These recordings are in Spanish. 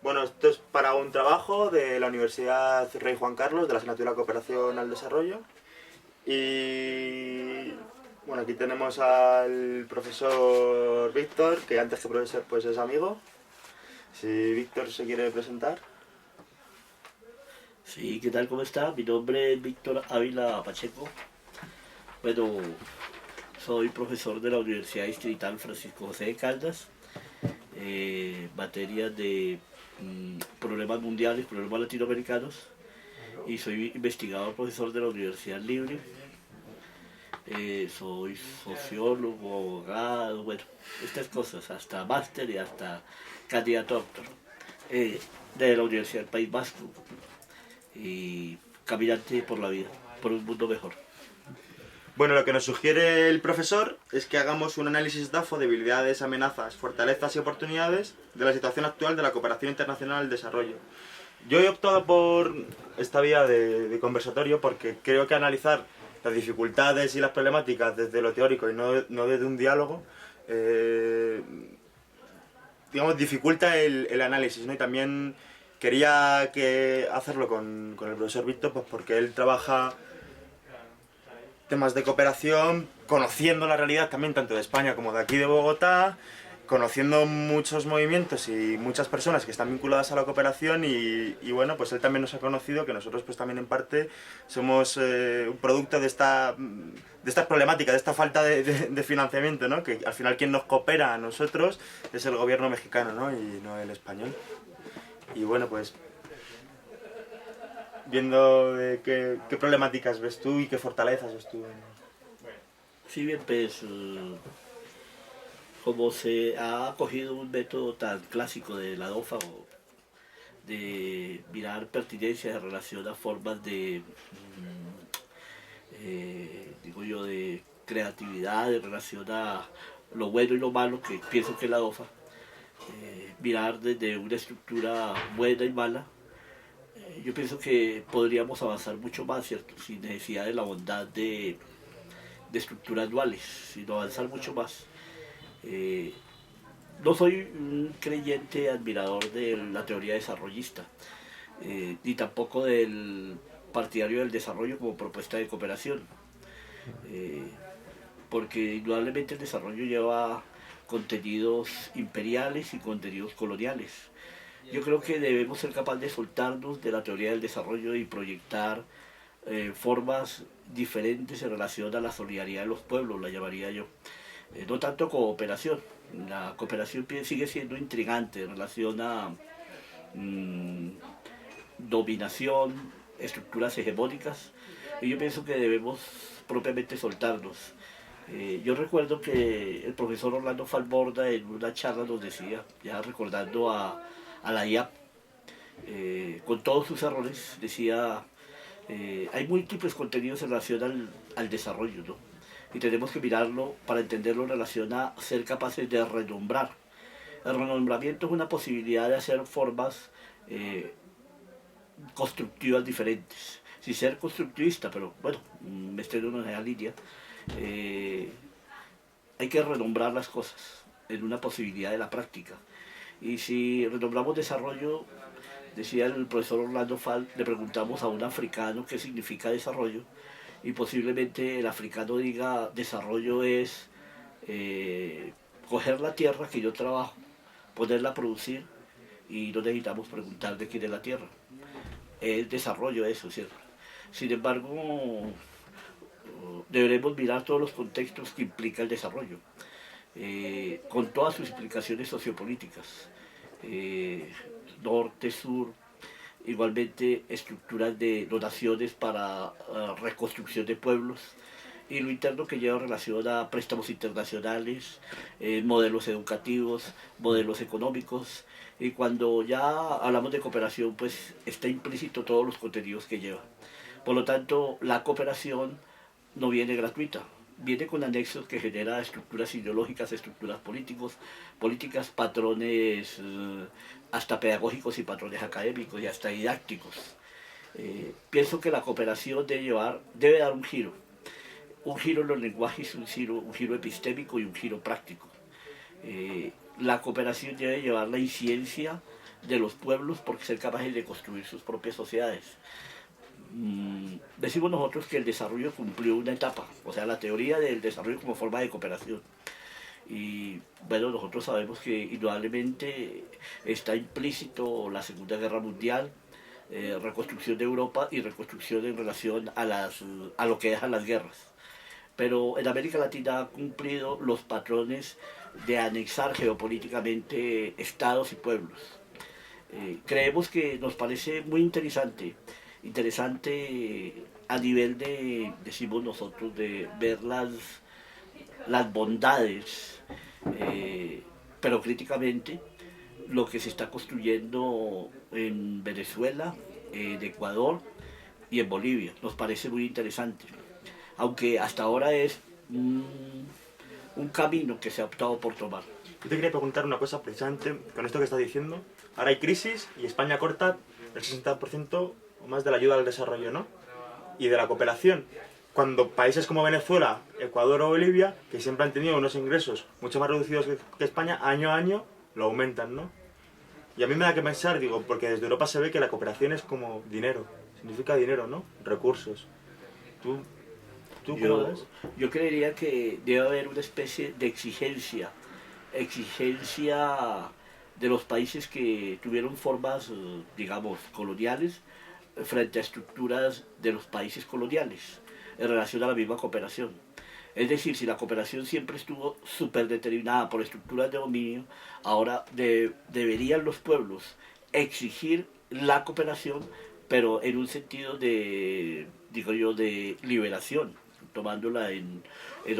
Bueno, esto es para un trabajo de la Universidad Rey Juan Carlos, de la asignatura Cooperación al Desarrollo. Y bueno, aquí tenemos al profesor Víctor, que antes que profesor pues es amigo. Si Víctor se quiere presentar. Sí, ¿qué tal? ¿Cómo está? Mi nombre es Víctor Ávila Pacheco. Bueno, soy profesor de la Universidad Distrital Francisco José de Caldas, materias de problemas mundiales, problemas latinoamericanos, y soy investigador profesor de la Universidad Libre. Soy sociólogo, abogado, bueno, estas cosas, hasta máster y hasta candidato a doctor de la Universidad del País Vasco, y caminante por la vida, por un mundo mejor. Bueno, lo que nos sugiere el profesor es que hagamos un análisis DAFO de debilidades, amenazas, fortalezas y oportunidades de la situación actual de la cooperación internacional al desarrollo. Yo he optado por esta vía de conversatorio porque creo que analizar las dificultades y las problemáticas desde lo teórico y no desde un diálogo, digamos, dificulta el análisis, ¿no? Y también quería hacerlo con el profesor Víctor, pues porque él trabaja temas de cooperación, conociendo la realidad también tanto de España como de aquí de Bogotá, conociendo muchos movimientos y muchas personas que están vinculadas a la cooperación y bueno, pues él también nos ha conocido, que nosotros pues también en parte somos un producto de esta problemática, de esta falta de financiamiento, ¿no? Que al final quien nos coopera a nosotros es el gobierno mexicano, ¿no? Y no el español. Y bueno, pues viendo qué problemáticas ves tú y qué fortalezas ves tú. Si bien, pues, como se ha acogido un método tan clásico de la DOFA, o de mirar pertinencias en relación a formas de, digo yo, de creatividad en relación a lo bueno y lo malo, que pienso que es la DOFA, mirar desde una estructura buena y mala. Yo pienso que podríamos avanzar mucho más, ¿cierto? Sin necesidad de la bondad de estructuras duales, sino avanzar mucho más. Eh, no soy un creyente admirador de la teoría desarrollista, ni tampoco del partidario del desarrollo como propuesta de cooperación, eh, porque indudablemente el desarrollo lleva contenidos imperiales y contenidos coloniales. Yo creo que debemos ser capaces de soltarnos de la teoría del desarrollo y proyectar formas diferentes en relación a la solidaridad de los pueblos, la llamaría yo. No tanto cooperación. La cooperación sigue siendo intrigante en relación a mm, dominación, estructuras hegemónicas, y yo pienso que debemos propiamente soltarnos. Yo recuerdo que el profesor Orlando Falborda en una charla nos decía, ya recordando a la IAP, con todos sus errores, decía, hay múltiples contenidos en relación al desarrollo, ¿no? Y tenemos que mirarlo para entenderlo en relación a ser capaces de renombrar. El renombramiento es una posibilidad de hacer formas constructivas diferentes. Sin ser constructivista, pero bueno, me estoy en una línea. Eh, Hay que renombrar las cosas en una posibilidad de la práctica. Y si renombramos desarrollo, decía el profesor Orlando Fall, le preguntamos a un africano qué significa desarrollo, y posiblemente el africano diga desarrollo es coger la tierra que yo trabajo, ponerla a producir, y no necesitamos preguntar de quién es la tierra. Es desarrollo eso, ¿cierto? Sin embargo, deberemos mirar todos los contextos que implica el desarrollo, con todas sus implicaciones sociopolíticas, eh, norte, sur, igualmente estructuras de donaciones para reconstrucción de pueblos, y lo interno que lleva relación a préstamos internacionales, modelos educativos, modelos económicos, y cuando ya hablamos de cooperación, pues está implícito todos los contenidos que lleva. Por lo tanto, la cooperación no viene gratuita, viene con anexos que genera estructuras ideológicas, estructuras políticas, patrones hasta pedagógicos y patrones académicos y hasta didácticos. Pienso que la cooperación debe dar un giro en los lenguajes, un giro epistémico y un giro práctico. La cooperación debe llevar la incidencia de los pueblos por ser capaces de construir sus propias sociedades. Decimos nosotros que el desarrollo cumplió una etapa, o sea, la teoría del desarrollo como forma de cooperación. Y bueno, nosotros sabemos que indudablemente está implícito la Segunda Guerra Mundial, reconstrucción de Europa y reconstrucción en relación a lo que dejan las guerras. Pero en América Latina ha cumplido los patrones de anexar geopolíticamente estados y pueblos. Creemos que nos parece muy interesante a nivel de, decimos nosotros, de ver las bondades, pero críticamente, lo que se está construyendo en Venezuela, en Ecuador y en Bolivia. Nos parece muy interesante, aunque hasta ahora es un camino que se ha optado por tomar. Yo te quería preguntar una cosa precisamente con esto que estás diciendo. Ahora hay crisis y España corta el 60% o más de la ayuda al desarrollo, ¿no? Y de la cooperación. Cuando países como Venezuela, Ecuador o Bolivia, que siempre han tenido unos ingresos mucho más reducidos que España, año a año lo aumentan, ¿no? Y a mí me da que pensar, digo, porque desde Europa se ve que la cooperación es como dinero, significa dinero, ¿no? Recursos. ¿Tú cómo lo ves? Yo creería que debe haber una especie de exigencia de los países que tuvieron formas, digamos, coloniales, frente a estructuras de los países coloniales en relación a la misma cooperación. Es decir, si la cooperación siempre estuvo súper determinada por estructuras de dominio, ahora deberían los pueblos exigir la cooperación, pero en un sentido de, digo yo, de liberación, tomándola en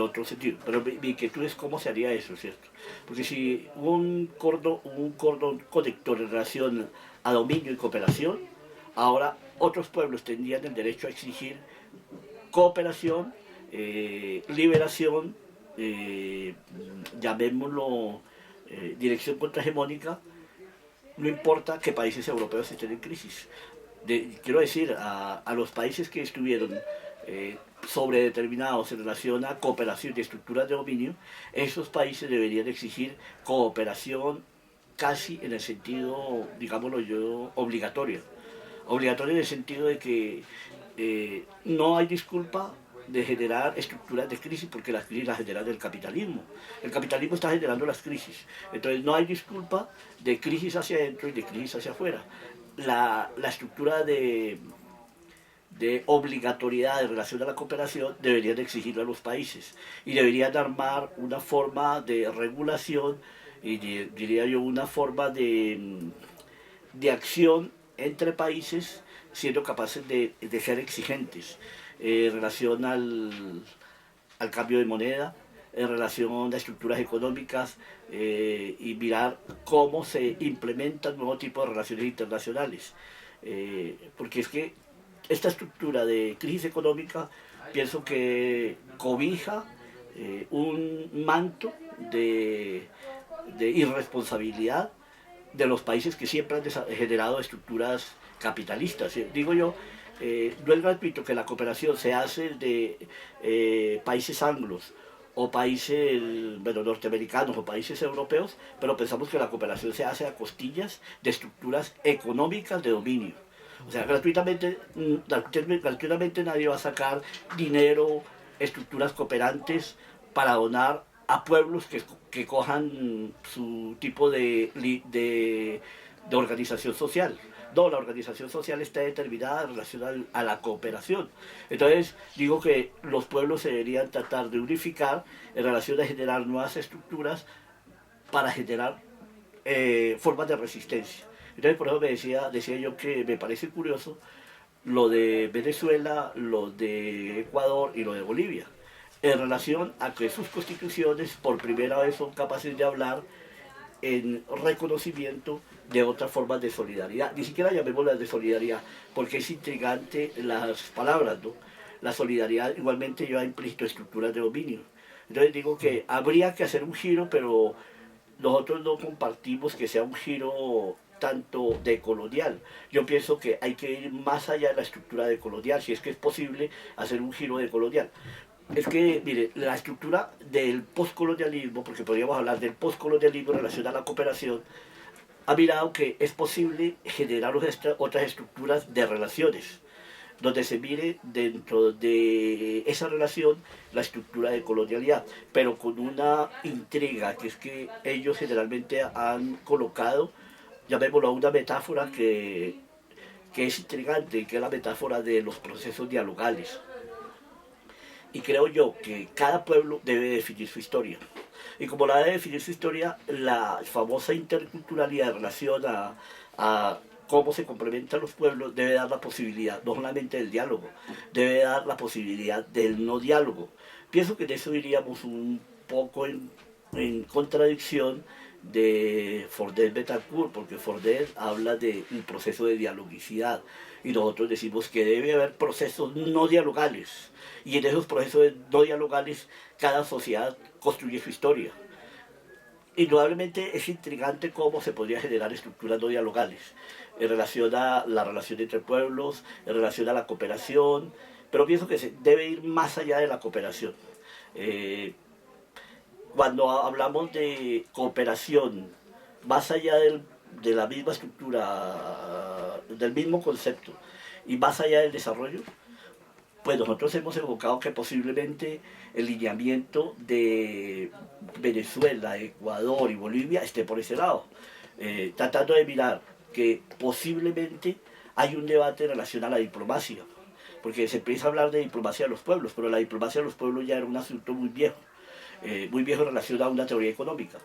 otro sentido. Pero mi inquietud es cómo se haría eso, ¿cierto? Porque si un cordón conector en relación a dominio y cooperación, ahora otros pueblos tendrían el derecho a exigir cooperación, liberación, llamémoslo dirección contrahegemónica, no importa que países europeos estén en crisis. Quiero decir, a los países que estuvieron sobredeterminados en relación a cooperación y estructuras de dominio, esos países deberían exigir cooperación casi en el sentido, digámoslo yo, obligatorio. Obligatorio en el sentido de que no hay disculpa de generar estructuras de crisis porque las crisis las genera el capitalismo. El capitalismo está generando las crisis. Entonces no hay disculpa de crisis hacia adentro y de crisis hacia afuera. La estructura de obligatoriedad en relación a la cooperación deberían exigirlo a los países y deberían armar una forma de regulación y diría yo una forma de acción entre países siendo capaces de ser exigentes en relación al cambio de moneda, en relación a estructuras económicas y mirar cómo se implementan nuevos tipos de relaciones internacionales. Porque es que esta estructura de crisis económica pienso que cobija un manto de irresponsabilidad de los países que siempre han generado estructuras capitalistas. Digo yo, no es gratuito que la cooperación se hace de países anglos o países norteamericanos o países europeos, pero pensamos que la cooperación se hace a costillas de estructuras económicas de dominio. O sea, gratuitamente nadie va a sacar dinero, estructuras cooperantes para donar a pueblos que cojan su tipo de organización social. No, la organización social está determinada en relación a la cooperación. Entonces, digo que los pueblos se deberían tratar de unificar en relación a generar nuevas estructuras para generar formas de resistencia. Entonces, por eso decía yo que me parece curioso lo de Venezuela, lo de Ecuador y lo de Bolivia, en relación a que sus constituciones por primera vez son capaces de hablar en reconocimiento de otras formas de solidaridad. Ni siquiera llamémoslas de solidaridad, porque es intrigante las palabras, ¿no? La solidaridad igualmente lleva implícito estructuras de dominio. Entonces digo que habría que hacer un giro, pero nosotros no compartimos que sea un giro tanto de colonial. Yo pienso que hay que ir más allá de la estructura de colonial, si es que es posible hacer un giro de colonial. Es que, mire, la estructura del postcolonialismo, porque podríamos hablar del postcolonialismo en relación a la cooperación, ha mirado que es posible generar otras estructuras de relaciones, donde se mire dentro de esa relación la estructura de colonialidad, pero con una intriga, que es que ellos generalmente han colocado, llamémoslo, una metáfora que es intrigante, que es la metáfora de los procesos dialogales. Y creo yo que cada pueblo debe definir su historia. Y como la debe definir su historia, la famosa interculturalidad en relación a cómo se complementan los pueblos debe dar la posibilidad, no solamente del diálogo, debe dar la posibilidad del no diálogo. Pienso que de eso iríamos un poco en contradicción de Fordet-Betancourt, porque Fordet habla de un proceso de dialogicidad y nosotros decimos que debe haber procesos no dialogales, y en esos procesos no dialogales cada sociedad construye su historia. Indudablemente es intrigante cómo se podría generar estructuras no dialogales en relación a la relación entre pueblos, en relación a la cooperación, pero pienso que se debe ir más allá de la cooperación. Eh, Cuando hablamos de cooperación, más allá de la misma estructura, del mismo concepto, y más allá del desarrollo, pues nosotros hemos evocado que posiblemente el lineamiento de Venezuela, Ecuador y Bolivia esté por ese lado, tratando de mirar que posiblemente hay un debate en relación a la diplomacia, porque se empieza a hablar de diplomacia de los pueblos, pero la diplomacia de los pueblos ya era un asunto muy viejo en relación a una teoría económica.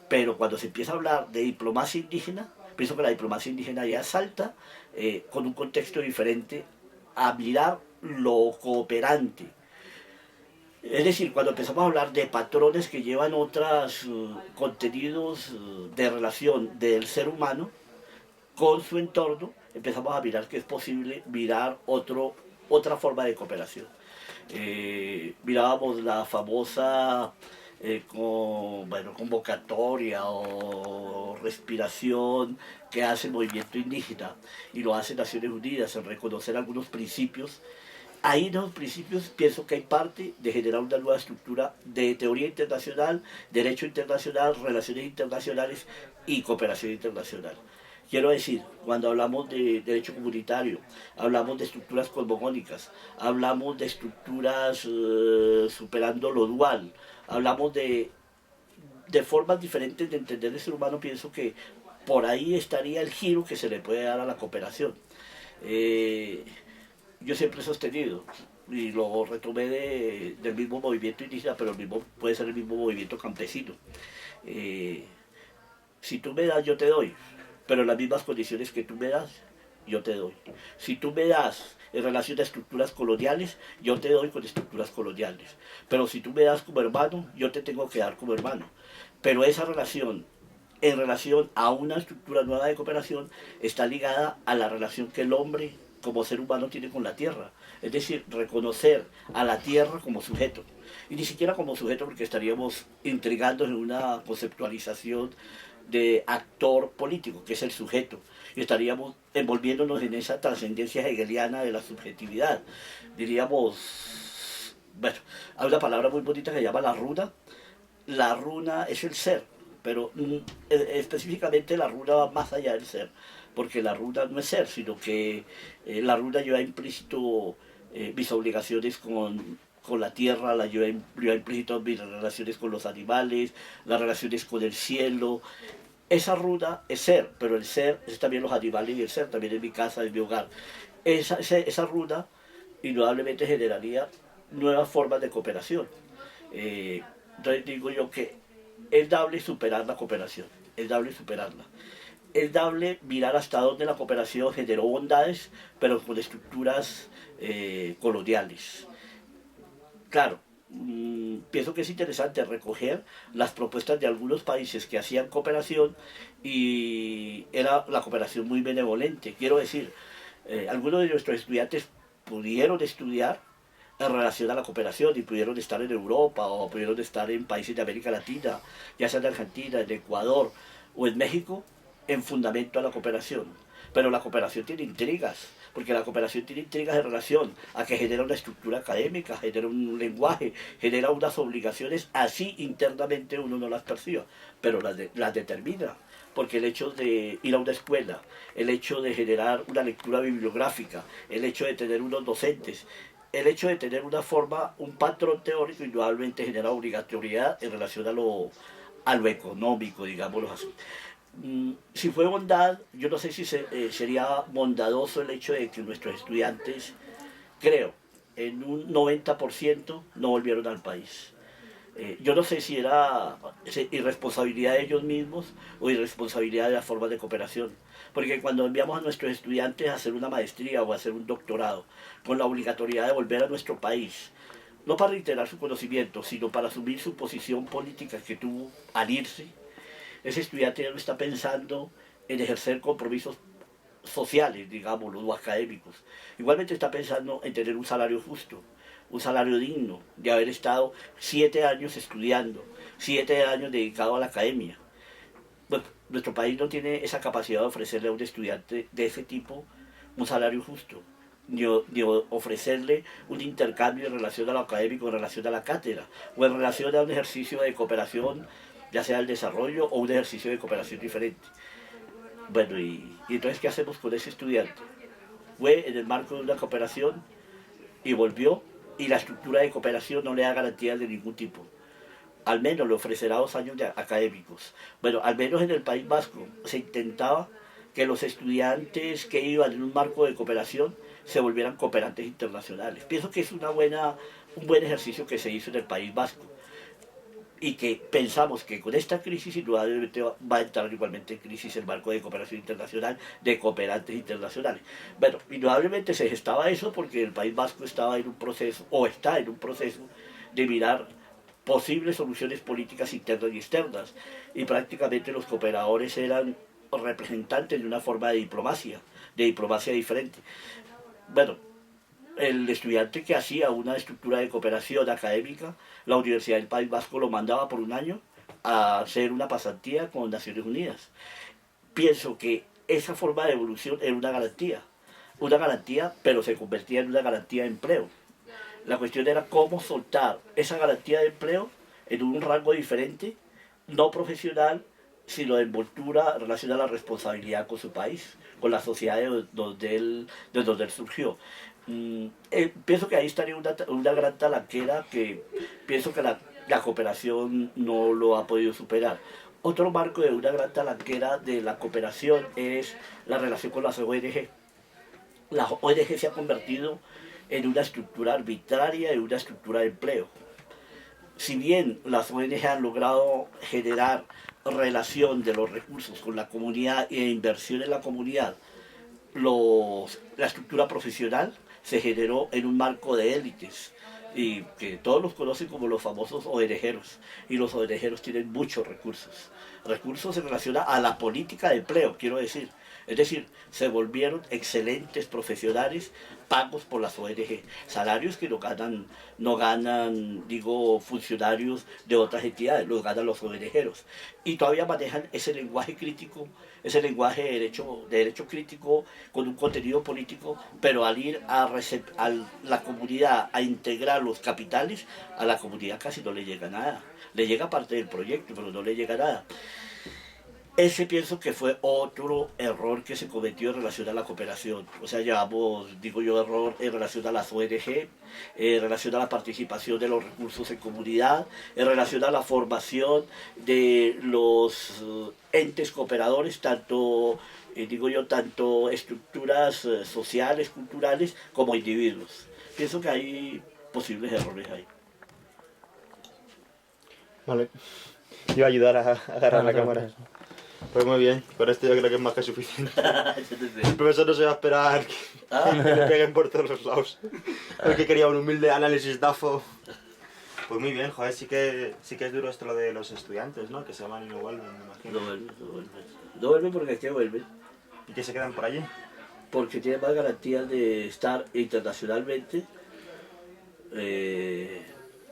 Pero cuando se empieza a hablar de diplomacia indígena, pienso que la diplomacia indígena ya salta con un contexto diferente a mirar lo cooperante. Es decir, cuando empezamos a hablar de patrones que llevan otros contenidos de relación del ser humano con su entorno, empezamos a mirar que es posible mirar otra forma de cooperación. Mirábamos la famosa convocatoria o respiración que hace el movimiento indígena y lo hace Naciones Unidas en reconocer algunos principios. Ahí en los principios pienso que hay parte de generar una nueva estructura de teoría internacional, derecho internacional, relaciones internacionales y cooperación internacional. Quiero decir, cuando hablamos de derecho comunitario, hablamos de estructuras cosmogónicas, hablamos de estructuras superando lo dual, hablamos de formas diferentes de entender el ser humano, pienso que por ahí estaría el giro que se le puede dar a la cooperación. Yo siempre he sostenido, y lo retomé del mismo movimiento indígena, pero puede ser el mismo movimiento campesino. Eh, si tú me das, yo te doy, pero en las mismas condiciones que tú me das, yo te doy. Si tú me das en relación a estructuras coloniales, yo te doy con estructuras coloniales. Pero si tú me das como hermano, yo te tengo que dar como hermano. Pero esa relación, en relación a una estructura nueva de cooperación, está ligada a la relación que el hombre como ser humano tiene con la tierra. Es decir, reconocer a la tierra como sujeto. Y ni siquiera como sujeto, porque estaríamos intrigando en una conceptualización de actor político, que es el sujeto, y estaríamos envolviéndonos en esa trascendencia hegeliana de la subjetividad. Diríamos, bueno, hay una palabra muy bonita que se llama la runa. La runa es el ser, pero específicamente la runa va más allá del ser, porque la runa no es ser, sino que la runa lleva implícito mis obligaciones con la tierra, lleva implícito mis relaciones con los animales, las relaciones con el cielo. Esa runa es ser, pero el ser es también los animales y el ser también es mi casa, es mi hogar. Esa runa indudablemente generaría nuevas formas de cooperación. Entonces digo yo que es dable superar la cooperación, es dable superarla. Es dable mirar hasta dónde la cooperación generó bondades, pero con estructuras coloniales. Claro, pienso que es interesante recoger las propuestas de algunos países que hacían cooperación y era la cooperación muy benevolente. Quiero decir, algunos de nuestros estudiantes pudieron estudiar en relación a la cooperación y pudieron estar en Europa o pudieron estar en países de América Latina, ya sea en Argentina, en Ecuador o en México, en fundamento a la cooperación. Pero la cooperación tiene intrigas, porque la cooperación tiene intrigas en relación a que genera una estructura académica, genera un lenguaje, genera unas obligaciones, así internamente uno no las perciba, pero las determina. porque el hecho de ir a una escuela, el hecho de generar una lectura bibliográfica, el hecho de tener unos docentes, el hecho de tener una forma, un patrón teórico, indudablemente genera obligatoriedad en relación a lo económico, digámoslo así. Si fue bondad, yo no sé si sería bondadoso el hecho de que nuestros estudiantes, creo, en un 90% no volvieron al país. Yo no sé si era irresponsabilidad de ellos mismos o irresponsabilidad de las formas de cooperación. Porque cuando enviamos a nuestros estudiantes a hacer una maestría o a hacer un doctorado, con la obligatoriedad de volver a nuestro país, no para reiterar su conocimiento, sino para asumir su posición política que tuvo al irse, ese estudiante ya no está pensando en ejercer compromisos sociales, digámoslo, o académicos. Igualmente está pensando en tener un salario justo, un salario digno, de haber estado 7 años estudiando, 7 años dedicado a la academia. Bueno, nuestro país no tiene esa capacidad de ofrecerle a un estudiante de ese tipo un salario justo, ni ofrecerle un intercambio en relación a lo académico, en relación a la cátedra, o en relación a un ejercicio de cooperación, ya sea el desarrollo o un ejercicio de cooperación diferente. Bueno, y entonces, ¿qué hacemos con ese estudiante? Fue en el marco de una cooperación y volvió, y la estructura de cooperación no le da garantías de ningún tipo. Al menos le ofrecerá 2 años académicos. Bueno, al menos en el País Vasco se intentaba que los estudiantes que iban en un marco de cooperación se volvieran cooperantes internacionales. Pienso que es un buen ejercicio que se hizo en el País Vasco y que pensamos que con esta crisis indudablemente va a entrar igualmente en crisis el marco de cooperación internacional, de cooperantes internacionales. Bueno, indudablemente se gestaba eso porque el País Vasco estaba en un proceso, o está en un proceso, de mirar posibles soluciones políticas internas y externas, y prácticamente los cooperadores eran representantes de una forma de diplomacia diferente. Bueno, el estudiante que hacía una estructura de cooperación académica, la Universidad del País Vasco lo mandaba por un año a hacer una pasantía con Naciones Unidas. Pienso que esa forma de evolución era una garantía, pero se convertía en una garantía de empleo. La cuestión era cómo soltar esa garantía de empleo en un rango diferente, no profesional, sino de envoltura relacionada a la responsabilidad con su país, con la sociedad de donde él surgió. Pienso que ahí estaría una gran talanquera que pienso que la cooperación no lo ha podido superar. Otro marco de una gran talanquera de la cooperación es la relación con las ONG. La ONG se ha convertido en una estructura arbitraria, en una estructura de empleo. Si bien las ONG han logrado generar relación de los recursos con la comunidad e inversión en la comunidad, la estructura profesional se generó en un marco de élites y que todos los conocen como los famosos ONGeros, y los ONGeros tienen muchos recursos en relación a la política de empleo, quiero decir. Es decir, se volvieron excelentes profesionales pagos por las ONG, salarios que no ganan, digo, funcionarios de otras entidades, los ganan los ONGeros. Y todavía manejan ese lenguaje crítico, ese lenguaje de derecho crítico con un contenido político, pero al ir a la comunidad a integrar los capitales, a la comunidad casi no le llega nada. Le llega parte del proyecto, pero no le llega nada. Ese pienso que fue otro error que se cometió en relación a la cooperación. O sea, llevamos, digo yo, error en relación a las ONG, en relación a la participación de los recursos en comunidad, en relación a la formación de los entes cooperadores, tanto, digo yo, tanto estructuras sociales, culturales, como individuos. Pienso que hay posibles errores ahí. Vale. Iba a ayudar a agarrar la cámara. Pues muy bien, con esto yo creo que es más que suficiente. El profesor no se va a esperar que le peguen por todos los lados. El que quería un humilde análisis DAFO. Pues muy bien, joder, sí que es duro esto lo de los estudiantes, ¿no? Que se van y no vuelven, me imagino. No vuelven porque aquí vuelven. ¿Y que se quedan por allí? Porque tienen más garantías de estar internacionalmente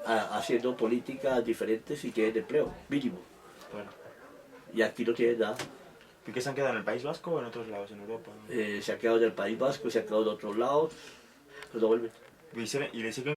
haciendo políticas diferentes y tienen empleo, mínimo. Bueno. Y aquí no tienen nada. ¿Y qué se han quedado en el País Vasco o en otros lados, en Europa? Se han quedado en el País Vasco, se han quedado en otros lados, pero no vuelven. ¿Y le siguen